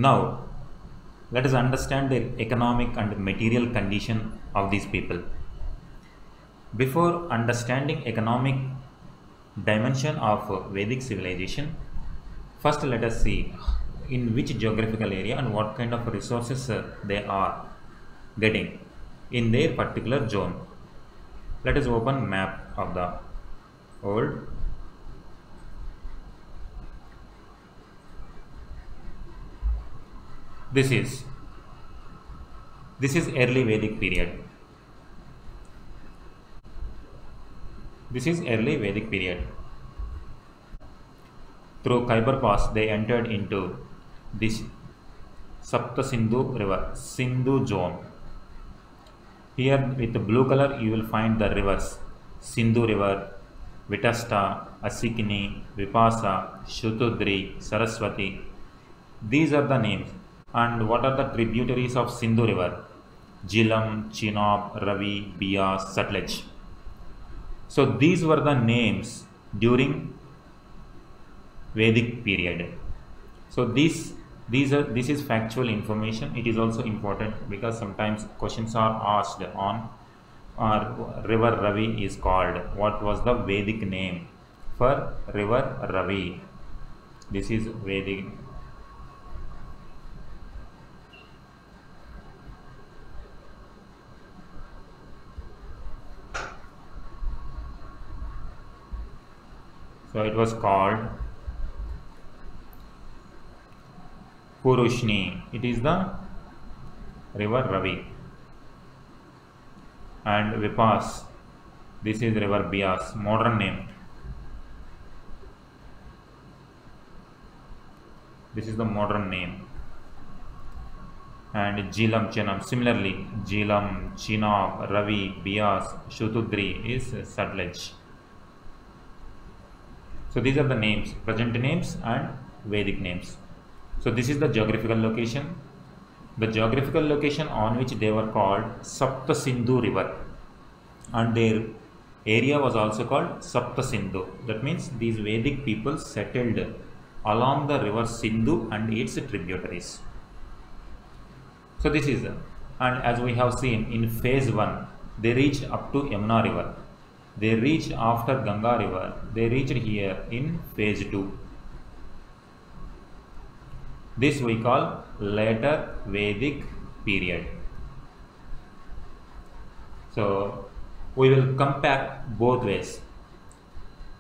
Now, let us understand the economic and material condition of these people. Before understanding economic dimension of Vedic civilization, first let us see in which geographical area and what kind of resources they are getting in their particular zone. Let us open map of the world. This is early Vedic period. This is early Vedic period. Through Khyber Pass, they entered into this Sapta Sindhu river, Sindhu zone. Here with the blue color you will find the rivers Sindhu river, Vitasta, Asikini, Vipasa, Shutudri, Saraswati. These are the names. And what are the tributaries of Sindhu river? Jhelum, Chenab, Ravi, Bias, Sutlej. So these were the names during Vedic period. So this is factual information. It is also important because sometimes questions are asked on river Ravi is called. What was the Vedic name for river Ravi? This is Vedic. So it was called Purushni. It is the river Ravi. And Vipas, this is river Bias, modern name. This is the modern name. And Jhelum, Chenab. Similarly, Jhelum, Chenab, Ravi, Bias, Shutudri is Sutlej. So these are the names, present names and Vedic names. So this is the geographical location. The geographical location on which they were called Sapta Sindhu river, and their area was also called Sapta Sindhu. That means these Vedic people settled along the river Sindhu and its tributaries. So this is, and as we have seen in phase 1, they reached up to Yamuna river. They reached after Ganga river. They reached here in phase 2. This we call later Vedic period. So we will compare both ways.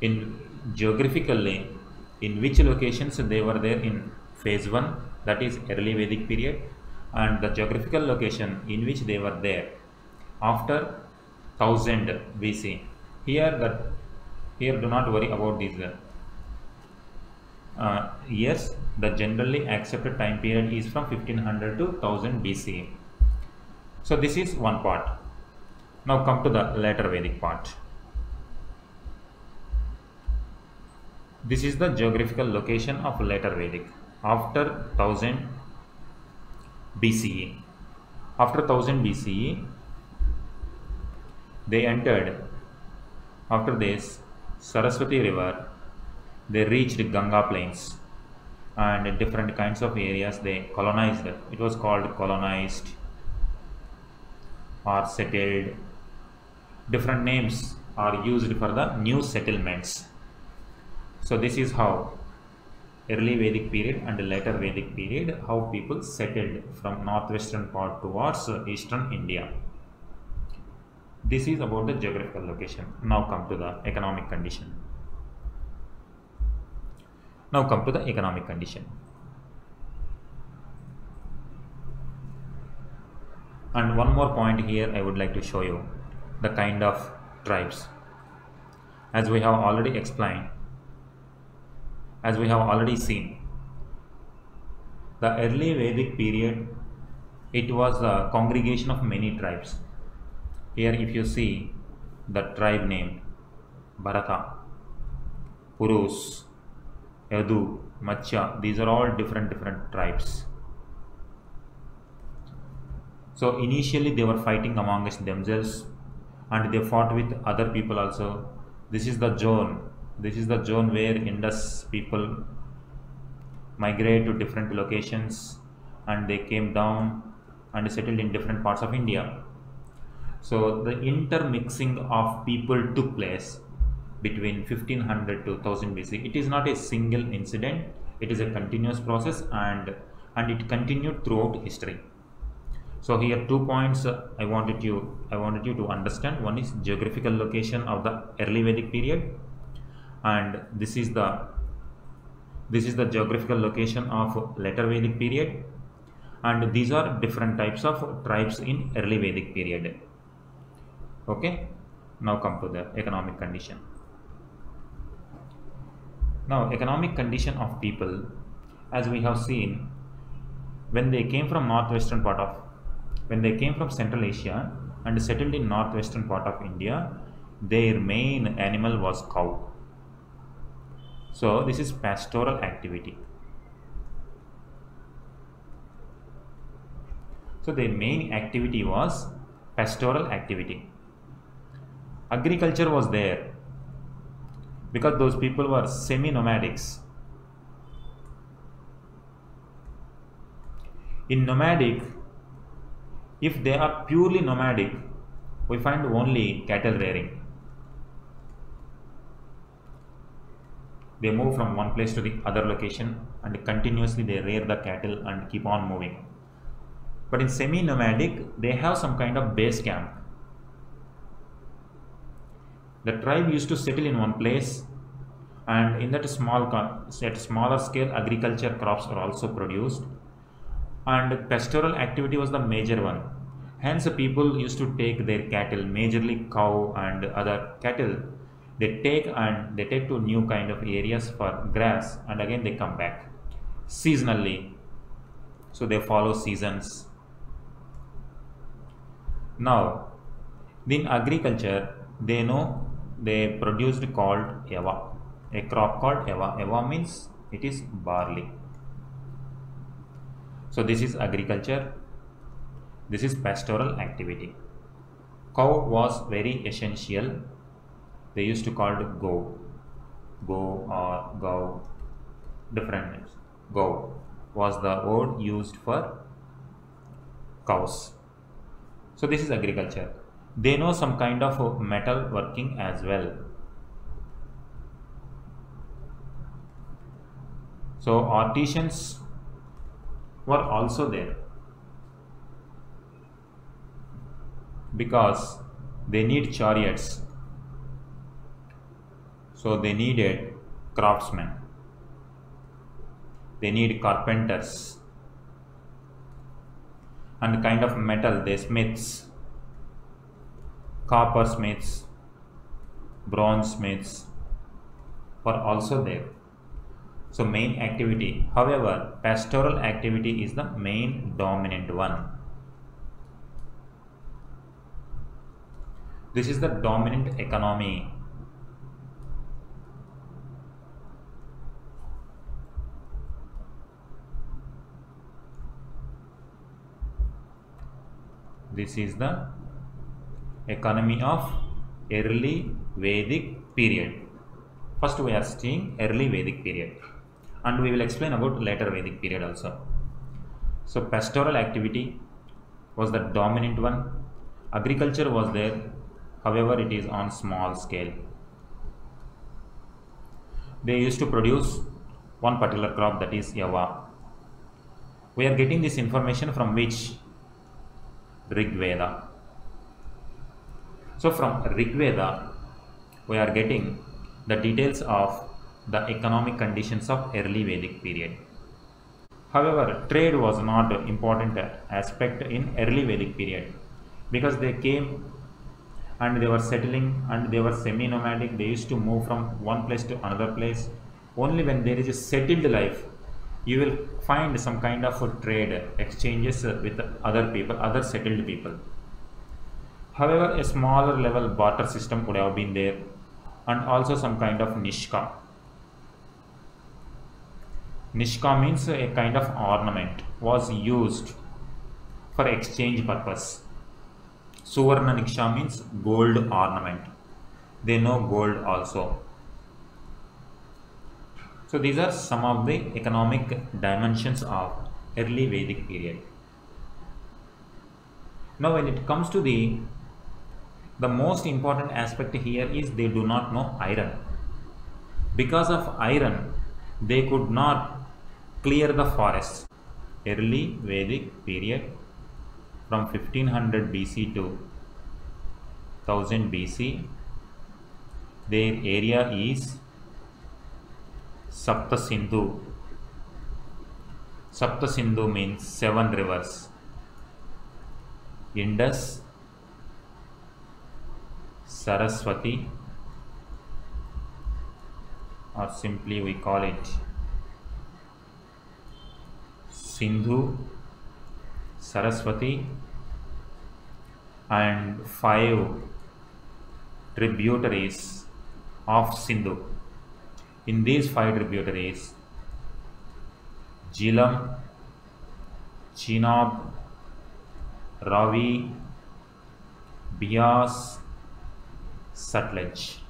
In geographically, in which locations they were there in phase 1, that is early Vedic period, and the geographical location in which they were there after 1000 BC. Here do not worry about these years. The generally accepted time period is from 1500 to 1000 BC. So this is one part. Now come to the later Vedic part. This is the geographical location of later Vedic after 1000 BCE. After 1000 BCE, they entered. After this, Saraswati river, they reached Ganga plains and different kinds of areas they colonized. It was called colonized or settled. Different names are used for the new settlements. So this is how early Vedic period and later Vedic period, how people settled from northwestern part towards eastern India. This is about the geographical location. Now come to the economic condition. Now come to the economic condition. And one more point here I would like to show you the kind of tribes. As we have already explained, as we have already seen, the early Vedic period, it was a congregation of many tribes. Here if you see the tribe named Bharata, Purus, Yadu, Matsya, these are all different tribes. So initially they were fighting amongst themselves and they fought with other people also. This is the zone where Indus people migrate to different locations and they came down and settled in different parts of India. So the intermixing of people took place between 1500 to 1000 BC. It is not a single incident, it is a continuous process, and it continued throughout history. So here 2 points I wanted you to understand. One is geographical location of the early Vedic period, and this is the geographical location of later Vedic period, and these are different types of tribes in early Vedic period. Okay, now come to the economic condition. Now economic condition of people, as we have seen, when they came from Central Asia and settled in northwestern part of India, their main animal was cow. So this is pastoral activity. So their main activity was pastoral activity. Agriculture was there because those people were semi-nomadics. In nomadic, if they are purely nomadic, we find only cattle rearing. They move from one place to the other location and continuously they rear the cattle and keep on moving. But in semi-nomadic, they have some kind of base camp. The tribe used to settle in one place, and in that smaller scale agriculture crops are also produced, and pastoral activity was the major one. Hence people used to take their cattle, majorly cow and other cattle, they take to new kind of areas for grass, and again they come back seasonally. So they follow seasons. Now in agriculture, they produced called Eva, a crop called Eva. Eva means it is barley. So this is agriculture, this is pastoral activity. Cow was very essential. They used to call it go or go, different names. Go was the word used for cows. So this is agriculture. They know some kind of metal working as well. So artisans were also there because they need chariots. So they needed craftsmen. They need carpenters. And kind of metal, they smiths, copper smiths, bronze smiths were also there. So main activity, however, pastoral activity is the main dominant one. This is the dominant economy. This is the economy of early Vedic period. First we are seeing early Vedic period, and we will explain about later Vedic period also. So pastoral activity was the dominant one. Agriculture was there, however it is on small scale. They used to produce one particular crop, that is Yava. We are getting this information from which? Rig Veda. So from Rig Veda we are getting the details of the economic conditions of early Vedic period. However, trade was not an important aspect in early Vedic period because they came and they were settling and they were semi-nomadic. They used to move from one place to another place. Only when there is a settled life, you will find some kind of a trade exchanges with other people, other settled people. However, a smaller level barter system could have been there, and also some kind of nishka. Nishka means a kind of ornament was used for exchange purpose. Suvarna Niksha means gold ornament. They know gold also. So these are some of the economic dimensions of early Vedic period. Now when it comes to the most important aspect here is they do not know iron. Because of iron, they could not clear the forests. Early Vedic period from 1500 BC to 1000 BC, their area is Sapta Sindhu. Sapta Sindhu means 7 rivers. Indus, Saraswati, or simply we call it Sindhu, Saraswati, and 5 tributaries of Sindhu. In these 5 tributaries, Jhelum, Chenab, Ravi, Beas, Sutlej.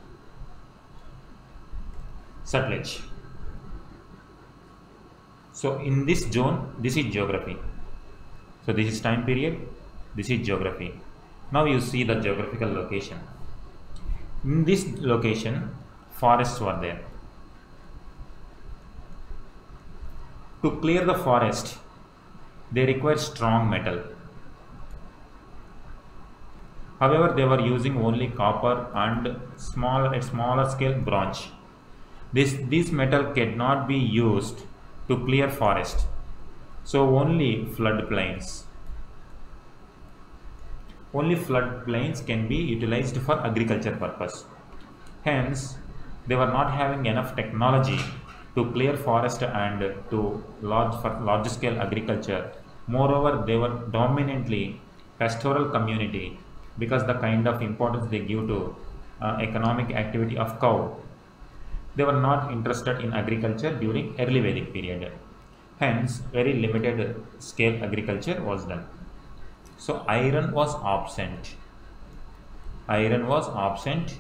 So in this zone, this is geography. So this is time period, this is geography. Now you see the geographical location. In this location, forests were there. To clear the forest, they require strong metal. However, they were using only copper and smaller scale bronze. This metal cannot be used to clear forest. So only floodplains. Only floodplains can be utilized for agriculture purpose. Hence, they were not having enough technology to clear forest and to large scale agriculture. Moreover, they were dominantly pastoral community because the kind of importance they give to economic activity of cow. They were not interested in agriculture during early Vedic period. Hence, very limited scale agriculture was done. So iron was absent. Iron was absent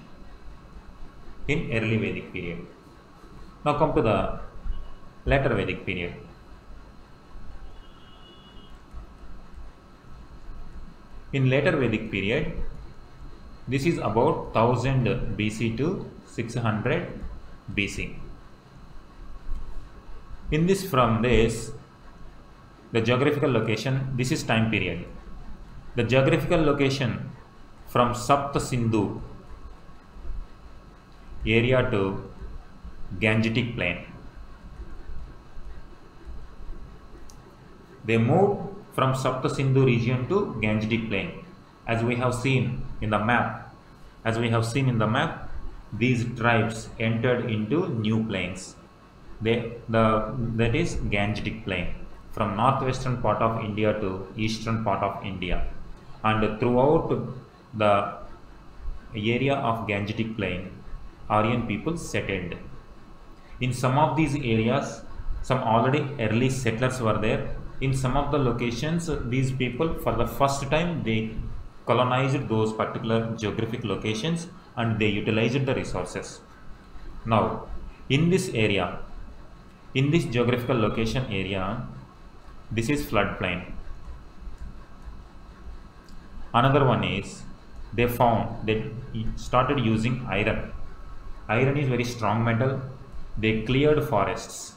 in early Vedic period. Now come to the later Vedic period. In later Vedic period, this is about 1000 BC to 600 BC. In this, from this, the geographical location, this is time period. The geographical location from Sapta Sindhu area to Gangetic plain. They moved from Sapta Sindhu region to Gangetic plain. As we have seen in the map, these tribes entered into new plains. That is Gangetic plain, from northwestern part of India to eastern part of India, and throughout the area of Gangetic plain, Aryan people settled. In some of these areas, some already early settlers were there. In some of the locations, these people for the first time they colonized those particular geographic locations and they utilized the resources. Now, in this area, in this geographical location area, this is floodplain. Another one is they started using iron. Iron is very strong metal. They cleared forests.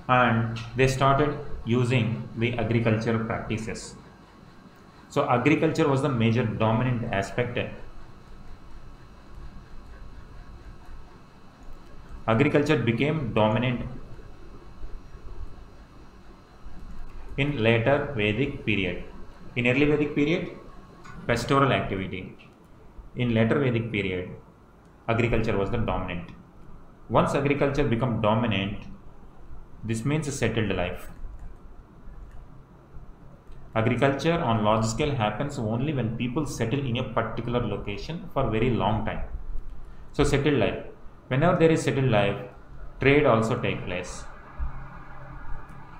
And they started using the agricultural practices. So agriculture was the major dominant aspect. Agriculture became dominant in later Vedic period. In early Vedic period, pastoral activity. In later Vedic period, agriculture was the dominant. Once agriculture become dominant, this means a settled life. Agriculture on large scale happens only when people settle in a particular location for very long time. So settled life. Whenever there is settled life, trade also take place.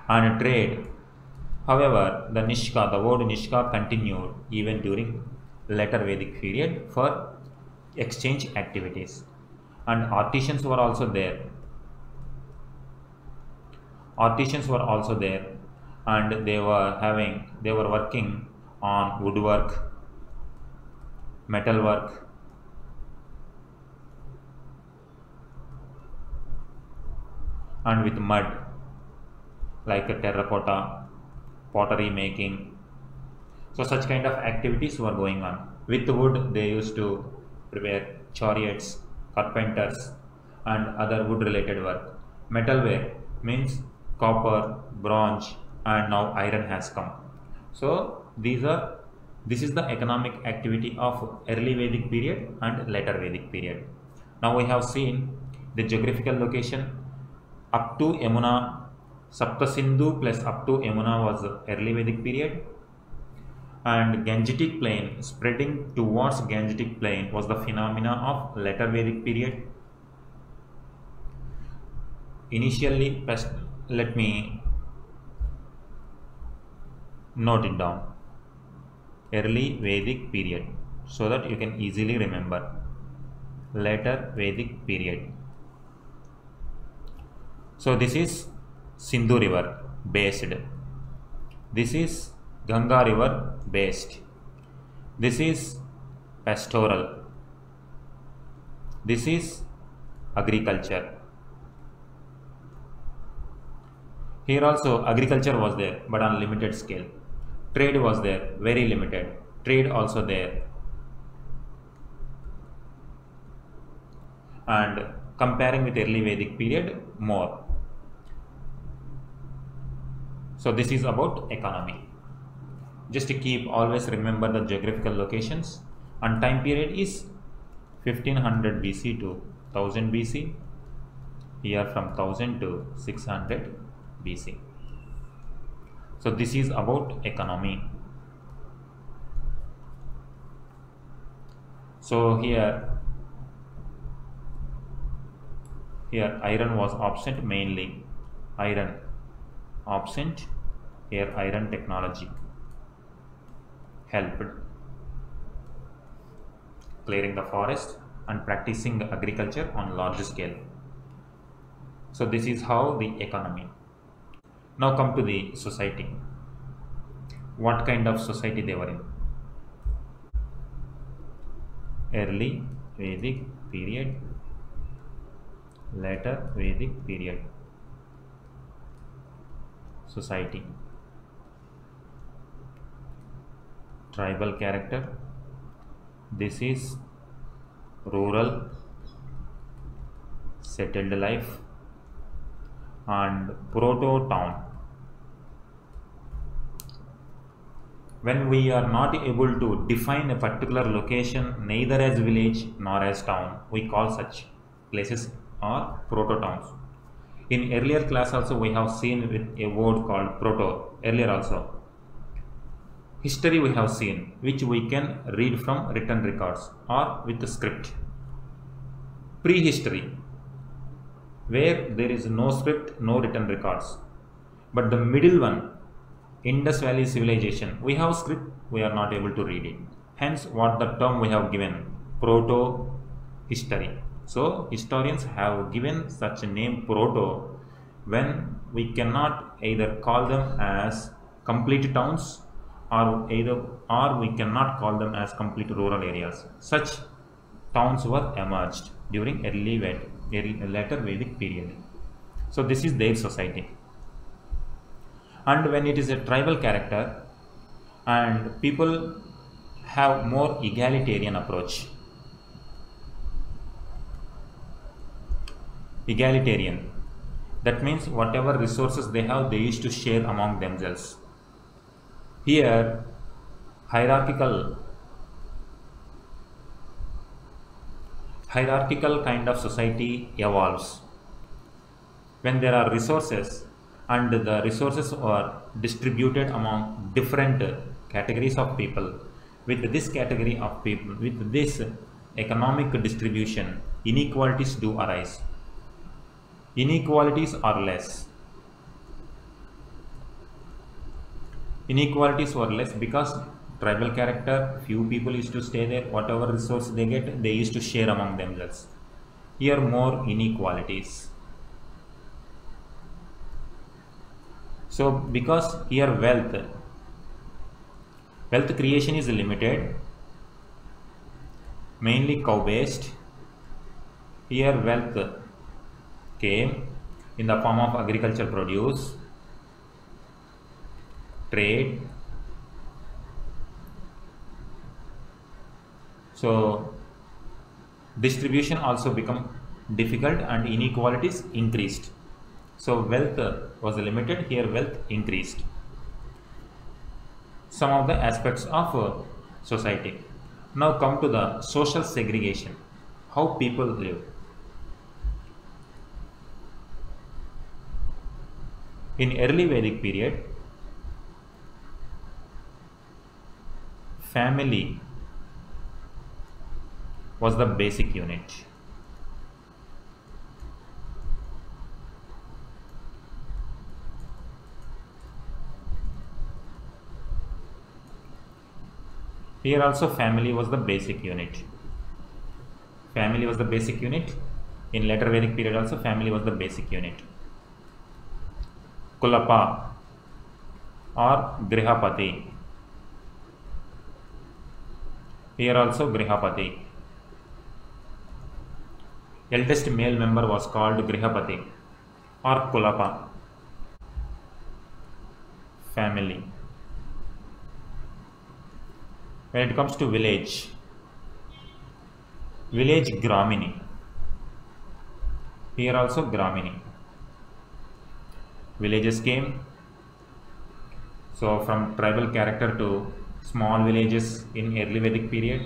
And trade, however, the word Nishka continued even during later Vedic period for exchange activities. And artisans were also there. Artisans were also there, and they were working on woodwork, metalwork, and with mud like a terracotta, pottery making. So such kind of activities were going on. With wood, they used to prepare chariots, carpenters, and other wood-related work. Metalware means copper, bronze, and now iron has come. So this is the economic activity of early Vedic period and later Vedic period. Now we have seen the geographical location up to Yamuna, Sapta Sindhu plus up to Yamuna was early Vedic period, and Gangetic plain spreading towards Gangetic plain was the phenomena of later Vedic period. Initially, first let me note it down, early Vedic period, so that you can easily remember. Later Vedic period. So this is Sindhu river based, this is Ganga river based, this is pastoral, this is agriculture. Here also agriculture was there, but on limited scale. Trade was there, very limited. Trade also there. And comparing with early Vedic period, more. So this is about economy. Just to keep, always remember the geographical locations, and time period is 1500 BC to 1000 BC. Here from 1000 to 600 BC. So this is about economy. So here iron was absent, mainly iron absent. Here iron technology helped clearing the forest and practicing agriculture on large scale. So this is how the economy. Now come to the society. What kind of society they were in? Early Vedic period, later Vedic period. Society. Tribal character. This is rural, settled life, and proto town. When we are not able to define a particular location neither as village nor as town, we call such places are proto towns. In earlier class also we have seen with a word called proto, earlier also. History we have seen, which we can read from written records or with the script. Prehistory, where there is no script, no written records. But the middle one, Indus Valley civilization, we have script, we are not able to read it. Hence what the term we have given, proto history. So historians have given such a name proto when we cannot either call them as complete towns or we cannot call them as complete rural areas. Such towns were emerged during later Vedic period. So this is their society. And when it is a tribal character and people have more egalitarian approach. Egalitarian, that means whatever resources they have, they used to share among themselves. Here hierarchical kind of society evolves when there are resources and the resources are distributed among different categories of people. With this category of people, with this economic distribution, inequalities do arise. Inequalities are less. Inequalities were less because tribal character, few people used to stay there, whatever resource they get, they used to share among themselves. Here more inequalities. So because here wealth creation is limited, mainly cow based. Here wealth came in the form of agriculture produce, trade. So distribution also become difficult and inequalities increased. So wealth was limited, here wealth increased. Some of the aspects of society. Now come to the social segregation, how people live. In early Vedic period, family was the basic unit. Here also family was the basic unit. Family was the basic unit. In later Vedic period also family was the basic unit. Kulapa or Grihapati. Here also Grihapati. Eldest male member was called Grihapati or Kulapa. Family. When it comes to village Gramini. Here also Gramini. Villages came. So from tribal character to small villages in early Vedic period,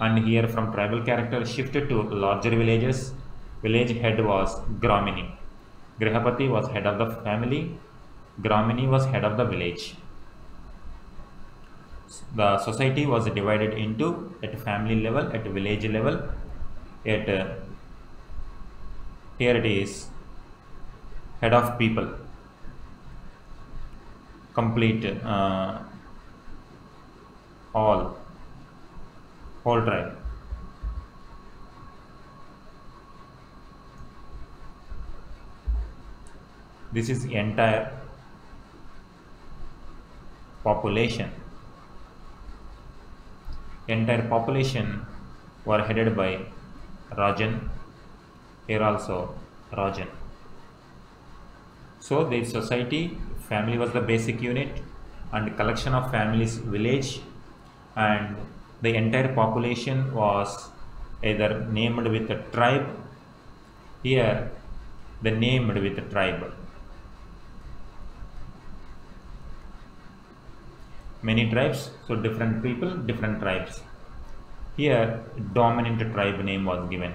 and here from tribal character shifted to larger villages. Village head was Gramini. Grihapati was head of the family. Gramini was head of the village. The society was divided into at family level, at village level, at here it is head of people, complete whole tribe. This is entire population. Entire population were headed by Rajan. Here also Rajan. So the society, family was the basic unit, and collection of families village, and the entire population was either named with a tribe. Here the named with a tribe. Many tribes, so different people, different tribes. Here dominant tribe name was given.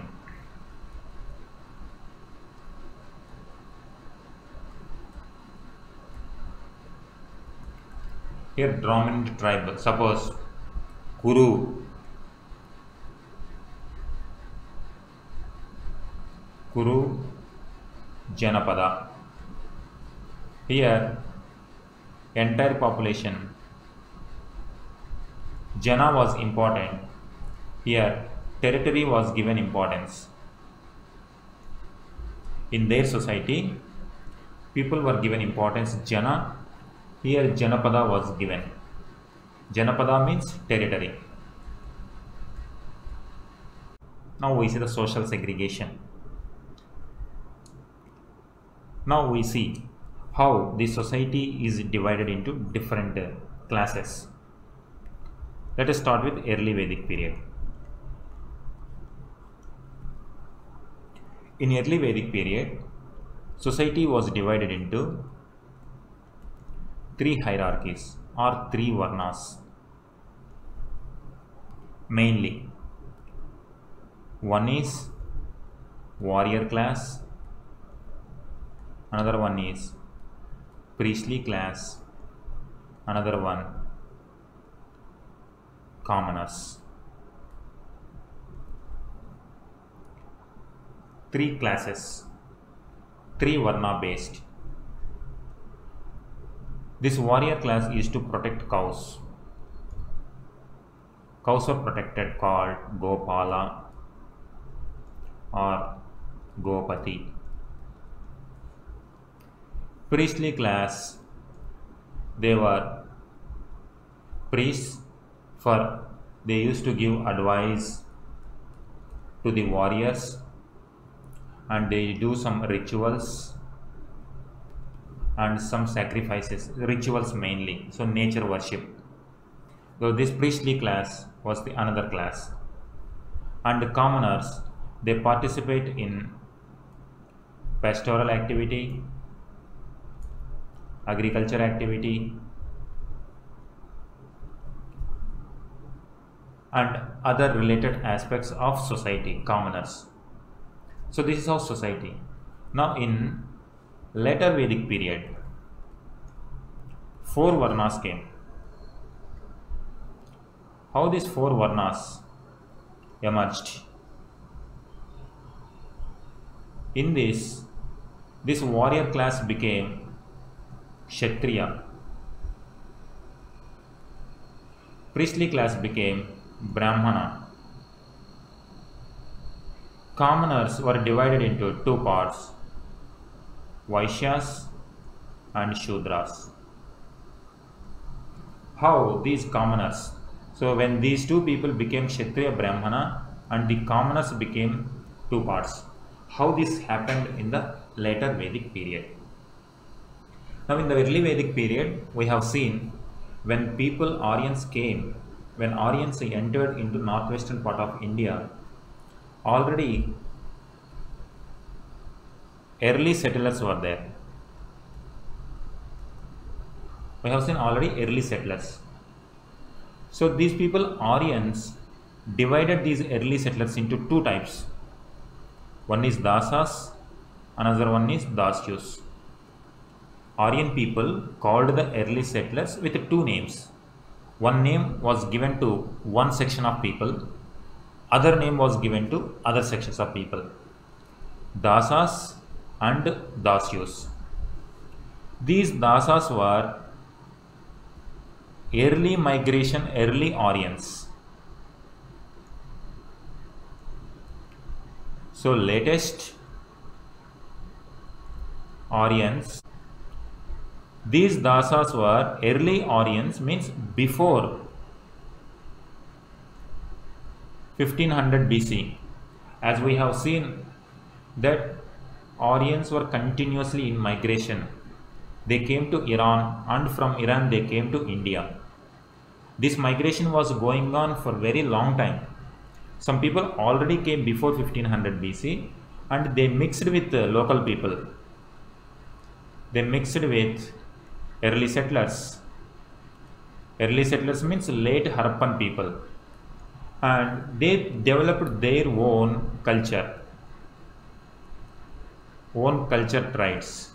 Here dominant tribe, suppose Kuru Janapada. Here entire population, Jana was important. Here territory was given importance. In their society, people were given importance Jana. Here Janapada was given. Janapada means territory. Now we see the social segregation. Now we see how the society is divided into different classes. Let us start with early Vedic period. In early Vedic period, society was divided into three hierarchies or three varnas. Mainly, one is warrior class, another one is priestly class, another one commoners. Three classes, three varna based. This warrior class used to protect cows. Cows were protected, called Gopala or Gopati. Priestly class They were priests, for they used to give advice to the warriors, and they do some rituals and some sacrifices, rituals mainly, so nature worship. So this priestly class was the another class, and the commoners, they participate in pastoral activity, agriculture activity, and other related aspects of society, commoners. So this is how society. Now in later Vedic period, four varnas came. How these four varnas emerged? In this warrior class became Kshatriya, priestly class became Brahmana. Commoners were divided into two parts, Vaishyas and Shudras. How these commoners, so when these two people became Kshatriya, Brahmana, and the commoners became two parts, how this happened in the later Vedic period. Now in the early Vedic period, we have seen when people, Aryans came, when Aryans entered into northwestern part of India, already early settlers were there. We have seen already early settlers. So these people, Aryans, divided these early settlers into two types. One is Dasas, another one is Dasyus. Aryan people called the early settlers with two names. One name was given to one section of people, other name was given to other sections of people. Dasas and Dasyus. These Dasas were early migration, early Aryans. So latest Aryans. These Dasas were early Aryans, means before 1500 BC. As we have seen that Aryans were continuously in migration. They came to Iran, and from Iran they came to India. This migration was going on for very long time. Some people already came before 1500 BC and they mixed with the local people. They mixed with early settlers. Early settlers means late Harappan people, and they developed their own culture, own culture traits.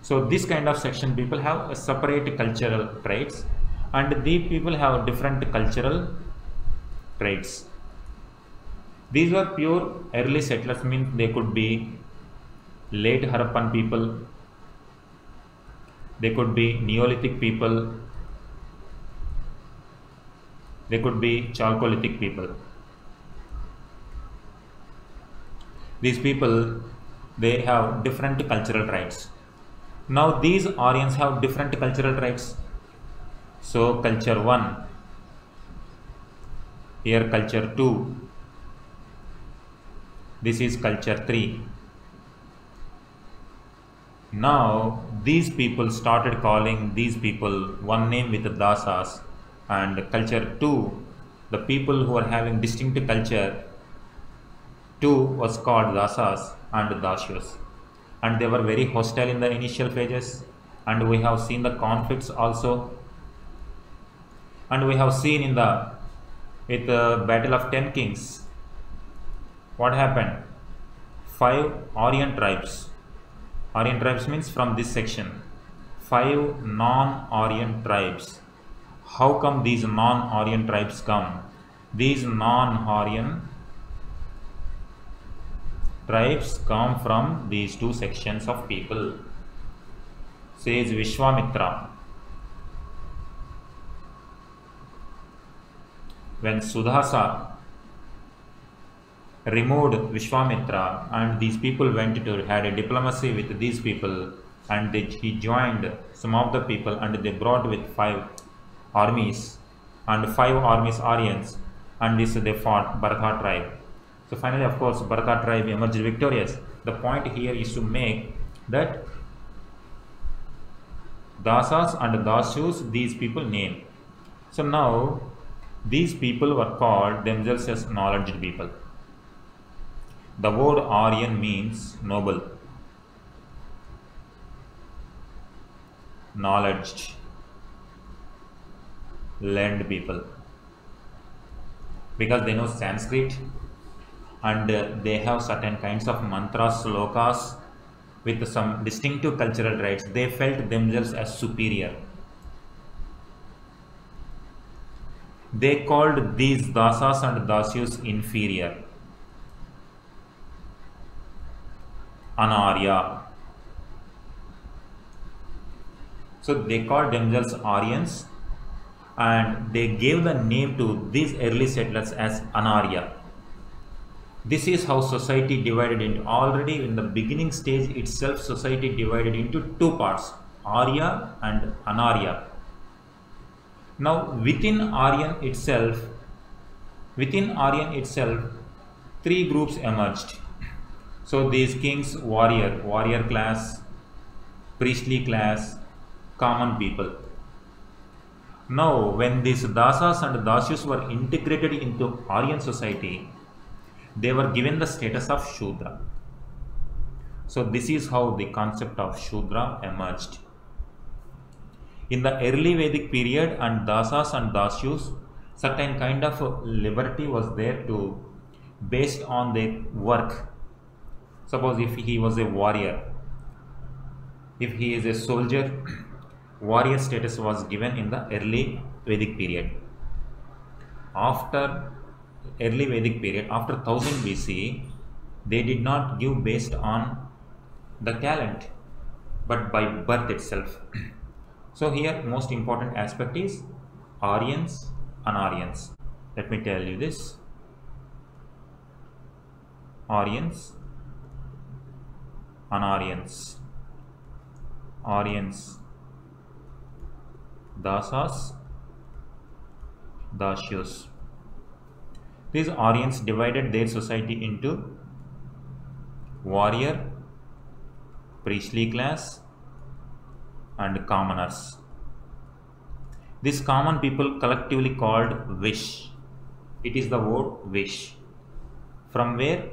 So this kind of section people have a separate cultural traits, and these people have different cultural traits. These were pure early settlers, means they could be late Harappan people, they could be Neolithic people, they could be Chalcolithic people. These people, they have different cultural traits. Now these Aryans have different cultural traits. So culture 1, here culture 2, this is culture 3. Now these people started calling these people one name with the Dasas, and culture 2, the people who are having distinct culture 2 was called Dasas and Dasyus, and they were very hostile in the initial phases, and we have seen the conflicts also, and we have seen in the battle of 10 kings what happened. 5 Aryan tribes, Aryan tribes means from this section, 5 non-Aryan tribes. How come these non-Aryan tribes come? These non-Aryan tribes come from these two sections of people, says Vishwamitra. When Sudhasa removed Vishwamitra and these people went to had a diplomacy with these people, and he joined some of the people, and they brought with 5 armies, and 5 armies Aryans, and this they fought Bharata tribe. So finally, of course, Bharata tribe emerged victorious. The point here is to make that Dasas and Dasyus, these people name. So now these people were called themselves as knowledge people. The word Aryan means noble, knowledge, learned people, because they know Sanskrit, and they have certain kinds of mantras, slokas with some distinctive cultural traits. They felt themselves as superior. They called these Dasas and Dasyus inferior, Anarya. So they called themselves Aryans, and they gave the name to these early settlers as Anarya. This is how society divided into, already in the beginning stage itself, society divided into 2 parts, Arya and Anarya. Now within Aryan itself, 3 groups emerged. So these kings, warrior class, priestly class, common people. Now when these Dasas and Dasyus were integrated into Aryan society, they were given the status of Shudra. So this is how the concept of Shudra emerged. In the early Vedic period, and Dasas and Dasyus, certain kind of liberty was there to, based on their work. Suppose if he was a warrior, if he is a soldier, warrior status was given in the early Vedic period. After early Vedic period, after 1000 BC, they did not give based on the talent, but by birth itself. So here most important aspect is Aryans and Aryans. Let me tell you this. Aryans and Aryans. Aryans, Dasas, Dasyus. These Aryans divided their society into warrior, priestly class, and commoners. These common people collectively called Vish. It is the word Vish. From where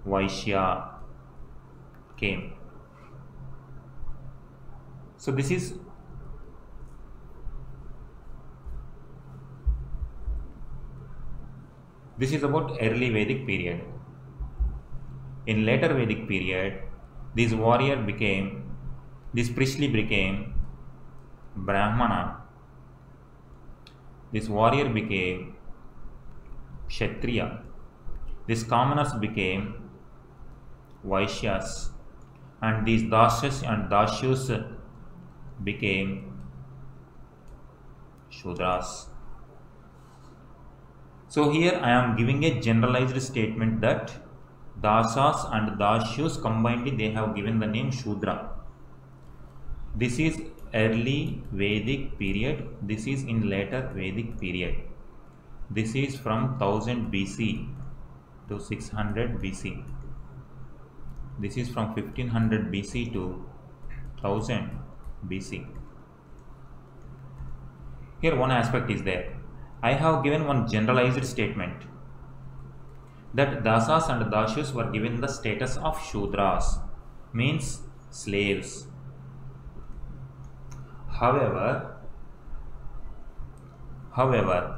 Vaishya came. So this is about early Vedic period. In later Vedic period, this priestly became Brahmana. This warrior became Kshatriya. These commoners became Vaishyas, and these Dasyas and Dasyus became Shudras. So here I am giving a generalized statement that Dasas and Dasyus combinedly they have given the name Shudra. This is early Vedic period. This is in later Vedic period. This is from 1000 BC to 600 BC. This is from 1500 BC to 1000 BC. Here one aspect is there. I have given one generalized statement that Dasas and Dasyus were given the status of Shudras, means slaves. However,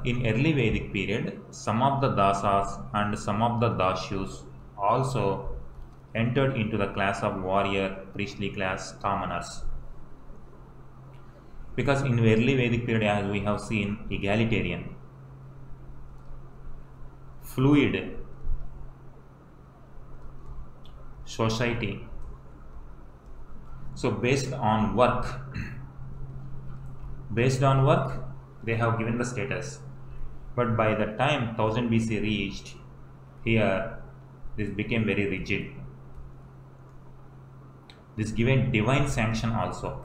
in early Vedic period, some of the Dasas and some of the Dasyus also entered into the class of warrior, priestly class, commoners. Because in early Vedic period, as we have seen, egalitarian, fluid society. So based on work, they have given the status. But by the time 1000 BC reached, here this became very rigid. This given divine sanction also.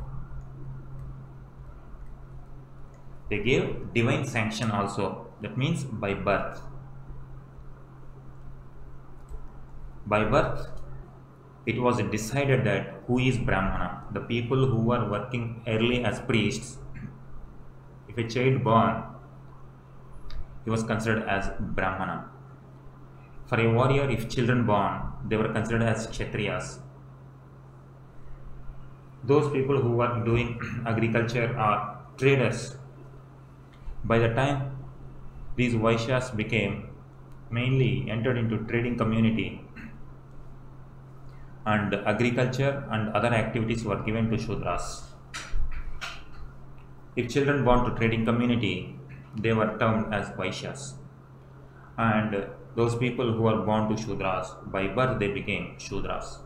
They gave divine sanction also. That means by birth. By birth, it was decided that who is Brahmana. The people who were working early as priests, if a child born, he was considered as Brahmana. For a warrior, if children born, they were considered as Kshatriyas. Those people who were doing agriculture are traders. By the time these Vaishyas became mainly entered into trading community, and agriculture and other activities were given to Shudras. If children born to trading community, they were termed as Vaishyas. And those people who were born to Shudras, by birth they became Shudras.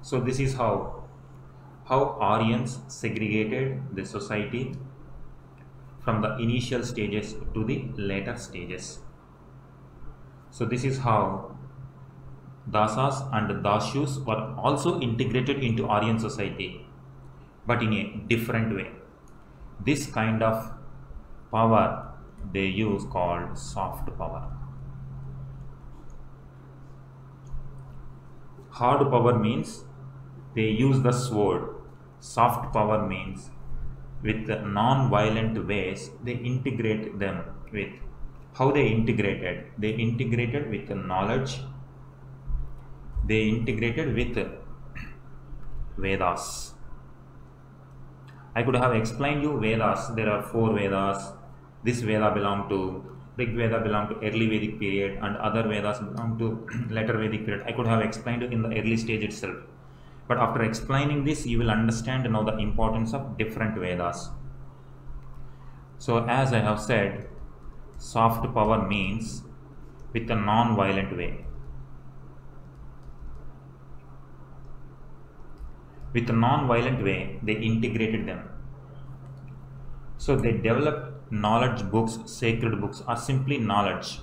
So this is how Aryans segregated the society from the initial stages to the later stages. So this is how Dasas and Dasyus were also integrated into Aryan society, but in a different way. This kind of power they use called soft power. Hard power means they use the sword. Soft power means with non-violent ways they integrate them with. How they integrated? They integrated with knowledge. They integrated with Vedas. I could have explained you Vedas. There are 4 Vedas. This Veda belonged to Rig Veda, belonged to early Vedic period, and other Vedas belong to later Vedic period. I could have explained it in the early stage itself. But after explaining this, you will understand now the importance of different Vedas. So as I have said, soft power means with a non-violent way. With a non-violent way, they integrated them. So they developed knowledge books, sacred books, or simply knowledge,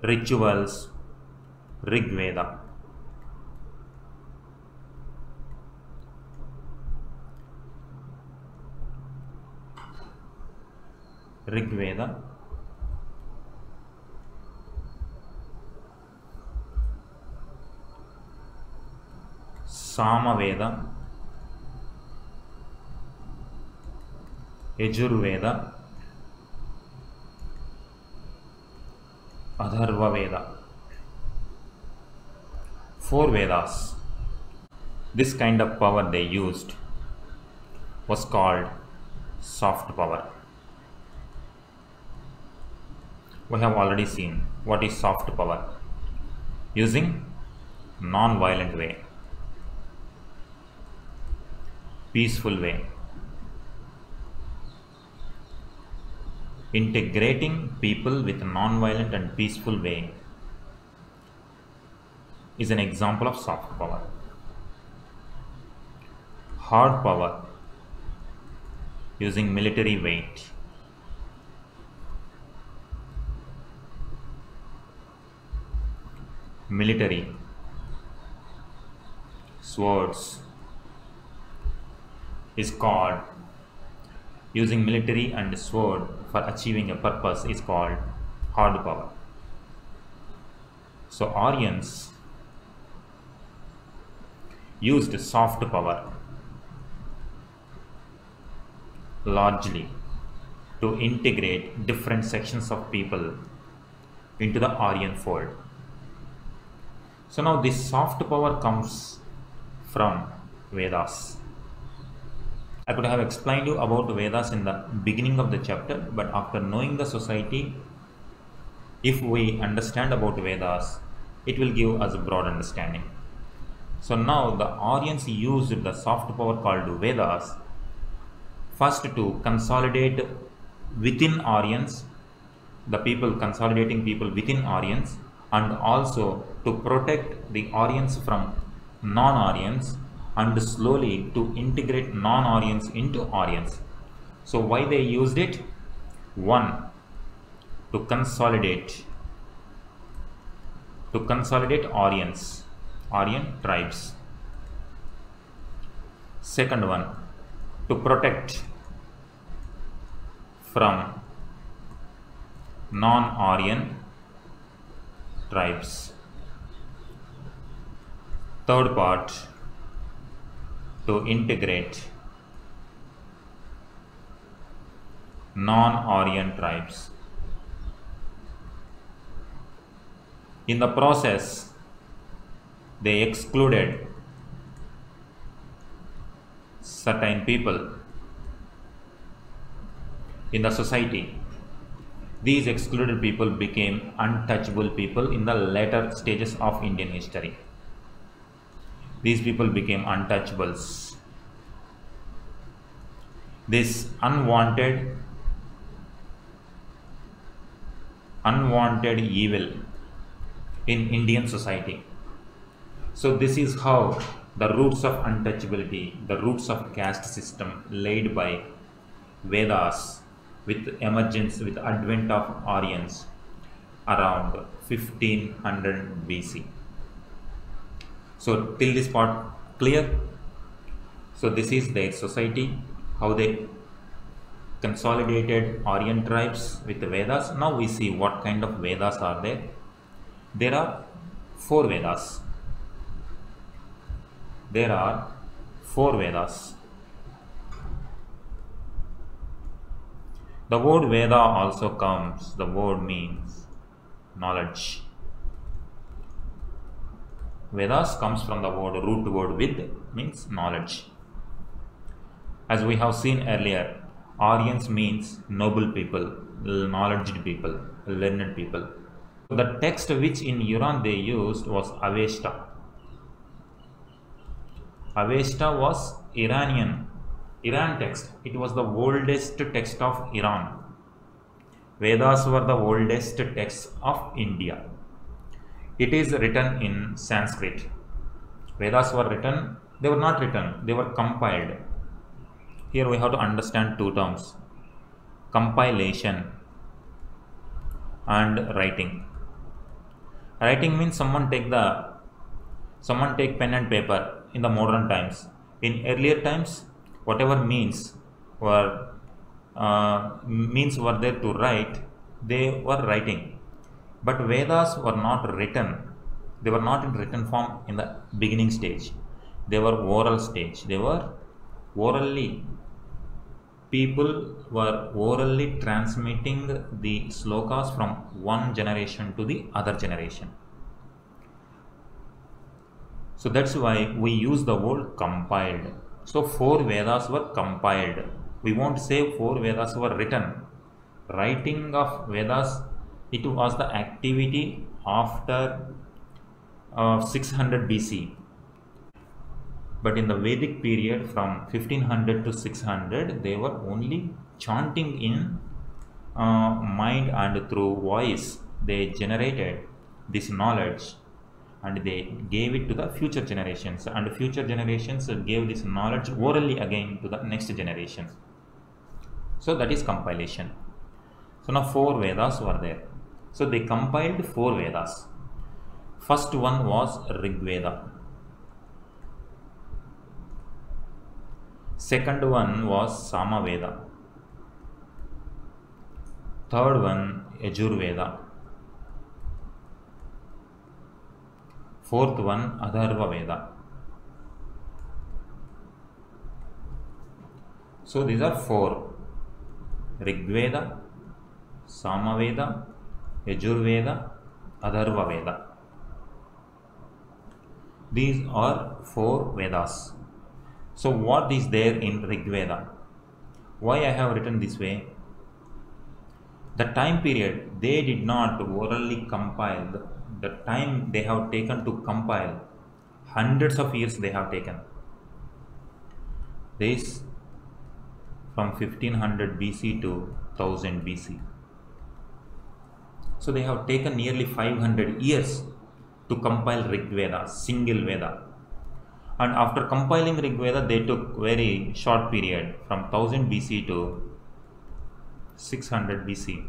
rituals, Rig Veda. Rig Veda, Sama Veda, Yajur Veda, Atharva Veda. 4 Vedas. This kind of power they used was called soft power. We have already seen what is soft power. Using non-violent way, peaceful way, integrating people with non-violent and peaceful way is an example of soft power. Hard power, using military weight, military, swords, is called, using military and sword for achieving a purpose is called hard power. So Aryans used soft power largely to integrate different sections of people into the Aryan fold. So now this soft power comes from Vedas. I could have explained you about Vedas in the beginning of the chapter, but after knowing the society, if we understand about Vedas, it will give us a broad understanding. So now the Aryans used the soft power called Vedas first to consolidate within Aryans, the people consolidating people within Aryans, and also to protect the Aryans from non-Aryans, and slowly to integrate non-Aryans into Aryans. So why they used it? 1, to consolidate Aryans, Aryan tribes. Second one, to protect from non-Aryan tribes. Third part, to integrate non-Aryan tribes. In the process, they excluded certain people in the society. These excluded people became untouchable people in the later stages of Indian history. These people became untouchables. This unwanted evil in Indian society. So this is how the roots of untouchability, the roots of caste system laid by Vedas with emergence, with advent of Aryans around 1500 BC. So till this part clear? So this is their society, how they consolidated Aryan tribes with the Vedas. Now we see what kind of Vedas are there. There are 4 Vedas. There are 4 Vedas. The word Veda also comes, the word means knowledge. Vedas comes from the root word Vid, means knowledge. As we have seen earlier, Aryans means noble people, knowledgeable people, learned people. The text which in Iran they used was Avesta. Avesta was Iran text. It was the oldest text of Iran. Vedas were the oldest texts of India. It is written in Sanskrit. Vedas were written, they were not written, they were compiled. Here we have to understand 2 terms, compilation and writing. Writing means someone take pen and paper in the modern times. In earlier times, whatever means were there to write, they were writing. But Vedas were not written. They were not in written form in the beginning stage. They were oral stage. They were orally. People were orally transmitting the slokas from one generation to the other generation. So that's why we use the word compiled. So 4 Vedas were compiled. We won't say 4 Vedas were written. Writing of Vedas, it was the activity after 600 BC. But in the Vedic period from 1500 to 600, they were only chanting in mind and through voice. They generated this knowledge and they gave it to the future generations, and future generations gave this knowledge orally again to the next generation. So that is compilation. So now 4 Vedas were there. So they compiled 4 Vedas. First one was Rig Veda. Second one was Sama Veda. Third one Yajur Veda. Fourth one Atharva Veda. So these are 4: Rig Veda, Sama Veda, Yajur Veda, Atharva Veda. These are 4 Vedas. So what is there in Rig Veda? Why I have written this way? The time period they did not orally compile. The time they have taken to compile, hundreds of years they have taken. This from 1500 BC to 1000 BC. So they have taken nearly 500 years to compile Rig Veda, single Veda. And after compiling Rig Veda, they took very short period from 1000 BC to 600 BC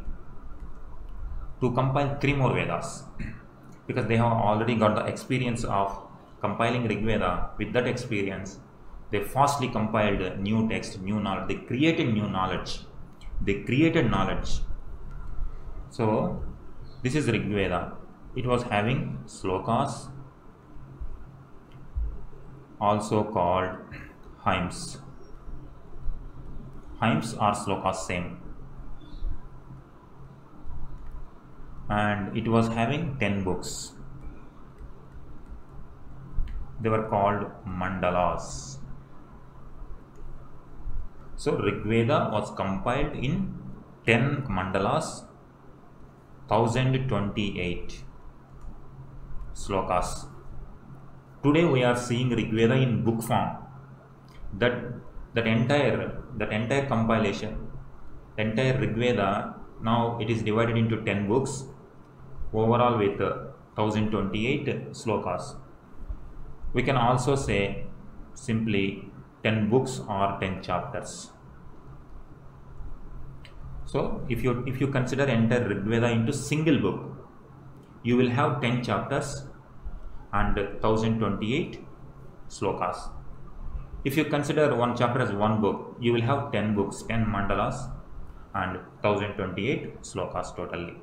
to compile 3 more Vedas, because they have already got the experience of compiling Rig Veda. With that experience, They fastly compiled new text, new knowledge. They created new knowledge. They created knowledge. So this is Rig Veda. It was having slokas, also called hymns. Hymns or slokas same. And it was having 10 books. They were called mandalas. So Rig Veda was compiled in 10 mandalas, 1028 slokas. Today we are seeing Rig Veda in book form. That entire compilation, entire Rig Veda, now it is divided into 10 books, overall with 1028 slokas. We can also say simply 10 books or 10 chapters. So if you consider entire Rig Veda into single book, you will have 10 chapters and 1028 slokas. If you consider one chapter as one book, you will have 10 books, 10 mandalas and 1028 slokas totally.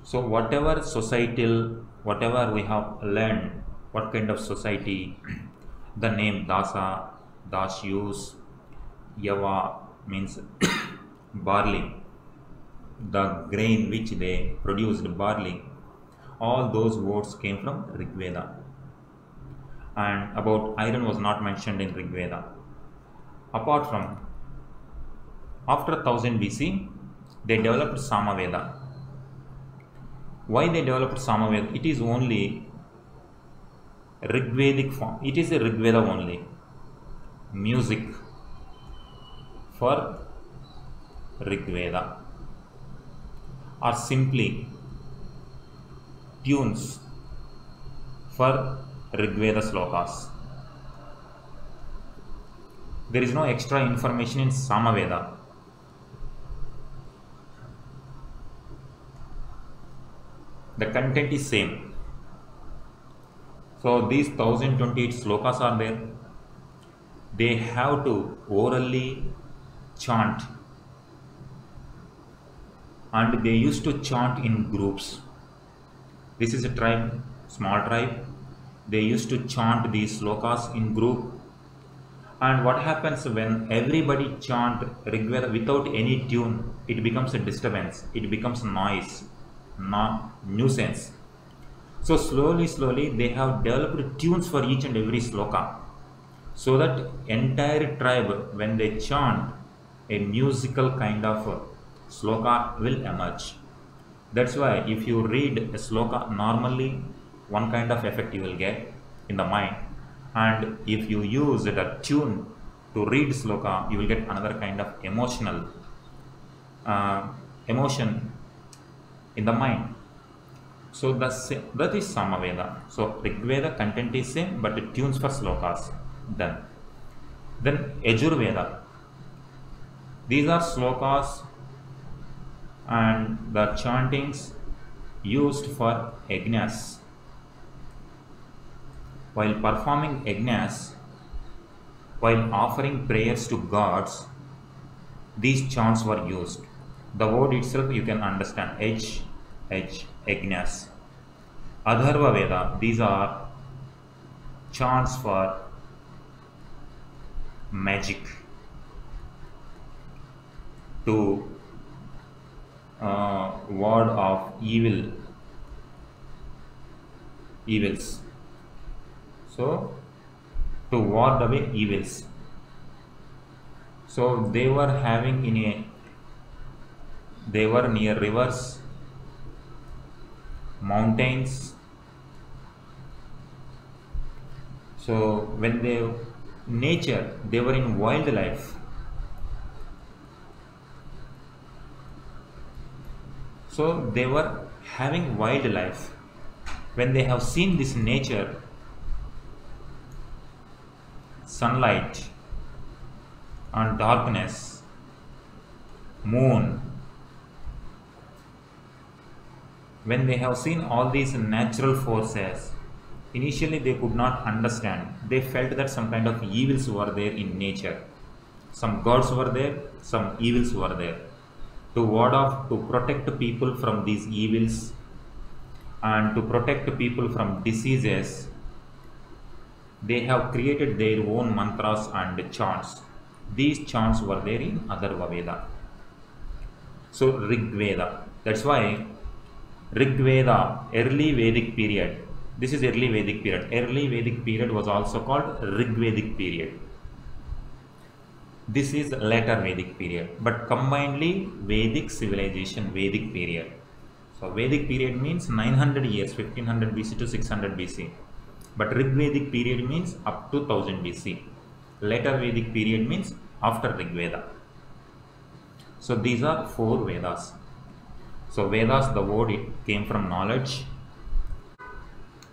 So whatever societal, whatever we have learned, what kind of society, the name Dasa, Dasyus, Yava means barley, the grain which they produced, barley, all those words came from Rig Veda. And about iron was not mentioned in Rig Veda. Apart from, after 1000 BC, they developed Samaveda. Why they developed Samaveda? It is only Rigvedic form. It is a Rig Veda only. Music for Rig Veda, or simply tunes for Rig Veda slokas. There is no extra information in Samaveda. The content is same. So these 1028 slokas are there. They have to orally chant, and they used to chant in groups. This is a tribe, small tribe. They used to chant these slokas in group. And what happens when everybody chant Rig Veda without any tune? It becomes a disturbance. It becomes noise, nuisance. So slowly they have developed tunes for each and every sloka, so that entire tribe, when they chant, a musical kind of sloka will emerge. That's why if you read a sloka, normally one kind of effect you will get in the mind, and if you use a tune to read sloka, you will get another kind of emotion in the mind. So that is Samaveda. So Rig Veda content is same, but the tunes for slokas done. Then Yajurveda. These are slokas and the chantings used for yajnas. While performing yajnas, while offering prayers to gods, these chants were used. The word itself you can understand, yajnas. Adharva Veda, these are chants for magic, to ward off evils. So to ward away evils. So they were they were near rivers, mountains. So when they were in wildlife. So they were having wildlife. When they have seen this nature, sunlight and darkness, moon, when they have seen all these natural forces, Initially, they could not understand. They felt that some kind of evils were there in nature. Some gods were there, some evils were there. To ward off, to protect people from these evils and to protect people from diseases, they have created their own mantras and chants. These chants were there in Atharva Veda. So Rig Veda. That's why Rig Veda, early Vedic period. This is early Vedic period. Early Vedic period was also called Rig Vedic period. This is later Vedic period, but combinedly Vedic civilization, Vedic period. So Vedic period means 900 years, 1500 BC to 600 BC. But Rig Vedic period means up to 1000 BC. Later Vedic period means after Rig Veda. So these are 4 Vedas. So Vedas, the word, it came from knowledge.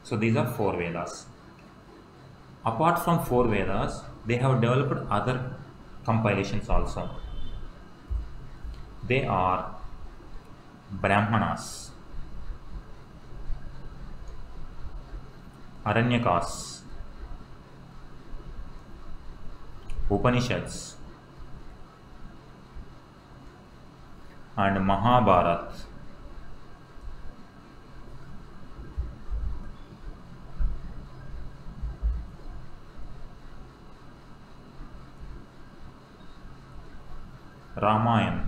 So these are 4 Vedas. Apart from 4 Vedas, they have developed other compilations also. They are Brahmanas, Aranyakas, Upanishads, and Mahabharata. Ramayana.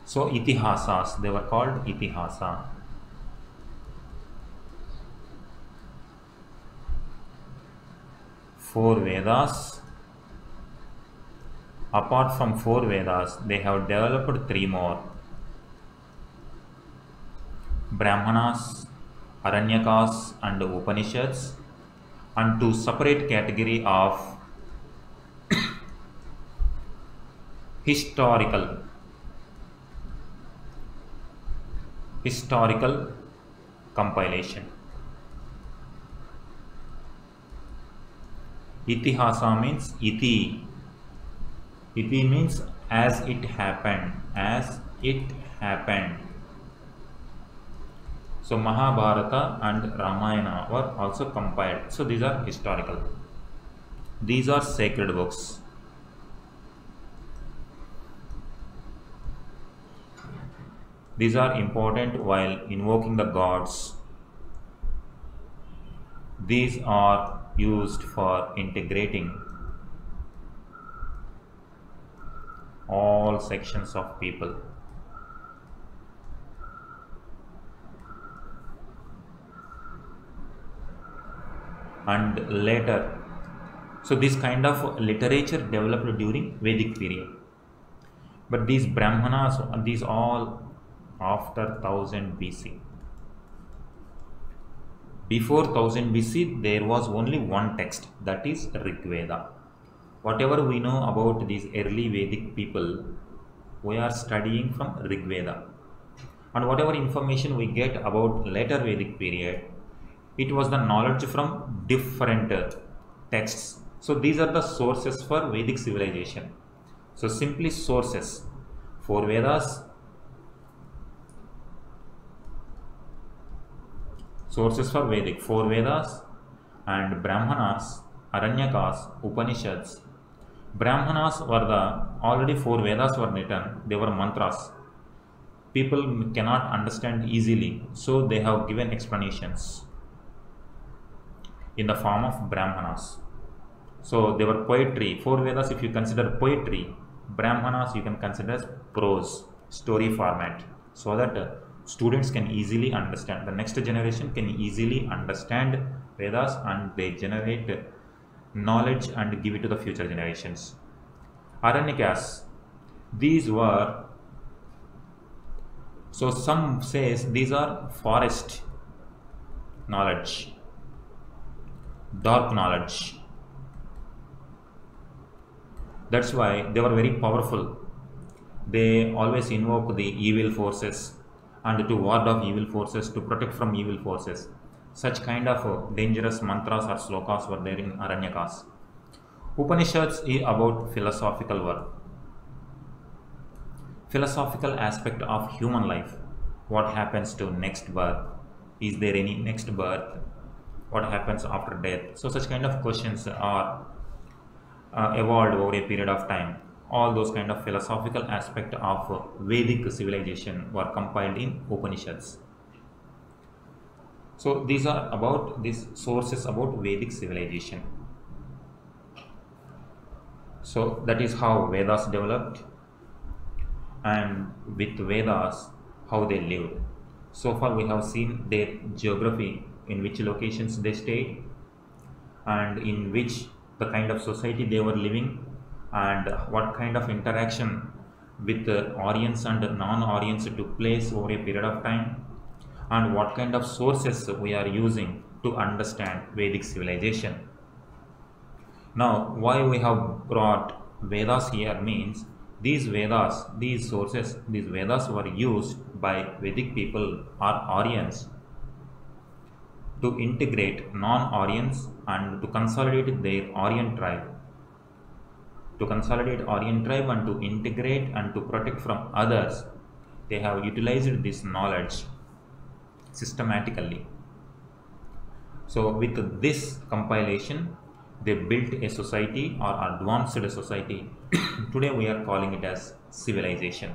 So Itihasas, they were called Itihasa. Four Vedas. Apart from 4 Vedas, they have developed 3 more. Brahmanas, Aranyakas and Upanishads, and 2 separate category of historical compilation. Itihasa means iti. Iti means as it happened, as it happened. So Mahabharata and Ramayana were also compiled. So these are historical. These are sacred books. These are important while invoking the gods. These are used for integrating all sections of people. And later, so this kind of literature developed during Vedic period. But these Brahmanas, these all after 1000 BC. Before 1000 BC, there was only one text, that is Rig Veda. Whatever we know about these early Vedic people, we are studying from Rig Veda. And whatever information we get about later Vedic period, it was the knowledge from different texts. So these are the sources for Vedic civilization. So simply sources. 4 Vedas, sources for Vedic, 4 Vedas and Brahmanas, Aranyakas, Upanishads. Brahmanas were already 4 Vedas were written, they were mantras. People cannot understand easily, so they have given explanations in the form of Brahmanas. So they were poetry. 4 Vedas, if you consider poetry, Brahmanas you can consider as prose, story format, so that students can easily understand. The next generation can easily understand Vedas and they generate knowledge and give it to the future generations. Aranyakas, these were, so some says these are forest knowledge, dark knowledge. That's why they were very powerful. They always invoke the evil forces and to ward off evil forces, to protect from evil forces. Such kind of dangerous mantras or slokas were there in Aranyakas. Upanishads is about philosophical work. Philosophical aspect of human life. What happens to next birth? Is there any next birth? What happens after death? So such kind of questions are evolved over a period of time. All those kind of philosophical aspect of Vedic civilization were compiled in Upanishads. So these are about these sources about Vedic civilization. So that is how Vedas developed, and with Vedas how they lived. So far we have seen their geography, in which locations they stayed, and in which the kind of society they were living, and what kind of interaction with the Aryans and non-Aryans took place over a period of time, and what kind of sources we are using to understand Vedic civilization. Now, why we have brought Vedas here means these Vedas, these sources, these Vedas were used by Vedic people or Aryans to integrate non-Aryans and to consolidate their Aryan tribe. To consolidate Aryan tribe and to integrate and to protect from others, they have utilized this knowledge systematically. So with this compilation, they built a society or advanced society. Today we are calling it as civilization.